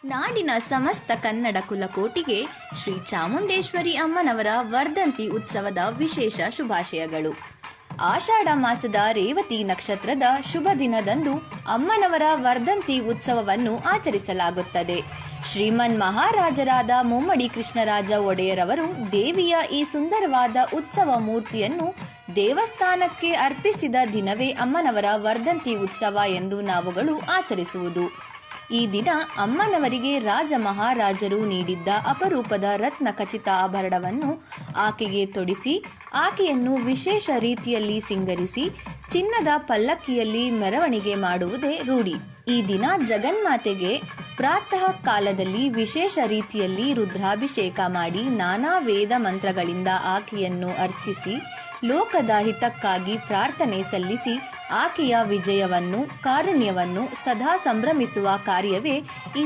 ನಾಡಿನ ಸಮಸ್ತ ಕನ್ನಡ ಕುಲಕೋಟಿಗೆ ಶ್ರೀ ಚಾಮುಂಡೇಶ್ವರಿ ಅಮ್ಮನವರ ವರ್ಧಂತಿ ಉತ್ಸವದ ವಿಶೇಷ ಶುಭಾಶಯಗಳು. ಆಷಾಢ ಮಾಸದ ರೇವತಿ ನಕ್ಷತ್ರದ ಶುಭ ದಿನದಂದು ಅಮ್ಮನವರ ವರ್ಧಂತಿ ಉತ್ಸವವನ್ನು ಆಚರಿಸಲಾಗುತ್ತದೆ. ಶ್ರೀಮನ್ ಮಹಾರಾಜರಾದ ಮುಮ್ಮಡಿ ಕೃಷ್ಣರಾಜ ಒಡೆಯರವರು ದೇವಿಯ ಈ ಸುಂದರವಾದ ಉತ್ಸವ ಮೂರ್ತಿಯನ್ನು ದೇವಸ್ಥಾನಕ್ಕೆ ಅರ್ಪಿಸಿದ ದಿನವೇ ಅಮ್ಮನವರ ವರ್ಧಂತಿ ಉತ್ಸವ ಎಂದು ನಾವುಗಳು ಆಚರಿಸುವುದು. ಈ ದಿನ ಅಮ್ಮನವರಿಗೆ ರಾಜ ಮಹಾರಾಜರು ನೀಡಿದ್ದ ಅಪರೂಪದ ರತ್ನ ಖಚಿತ ಆಭರಣವನ್ನು ಆಕೆಗೆ ತೊಡಿಸಿ ಆಕೆಯನ್ನು ವಿಶೇಷ ರೀತಿಯಲ್ಲಿ ಸಿಂಗರಿಸಿ ಚಿನ್ನದ ಪಲ್ಲಕ್ಕಿಯಲ್ಲಿ ಮೆರವಣಿಗೆ ಮಾಡುವುದೇ ರೂಢಿ. ಈ ದಿನ ಜಗನ್ಮಾತೆಗೆ ಪ್ರಾತಃ ಕಾಲದಲ್ಲಿ ವಿಶೇಷ ರೀತಿಯಲ್ಲಿ ರುದ್ರಾಭಿಷೇಕ ಮಾಡಿ ನಾನಾ ವೇದ ಮಂತ್ರಗಳಿಂದ ಆಕೆಯನ್ನು ಅರ್ಚಿಸಿ ಲೋಕದ ಹಿತಕ್ಕಾಗಿ ಪ್ರಾರ್ಥನೆ ಸಲ್ಲಿಸಿ ಆಕೆಯ ವಿಜಯವನ್ನು ಕಾರುಣ್ಯವನ್ನು ಸದಾ ಸಂಭ್ರಮಿಸುವ ಕಾರ್ಯವೇ ಈ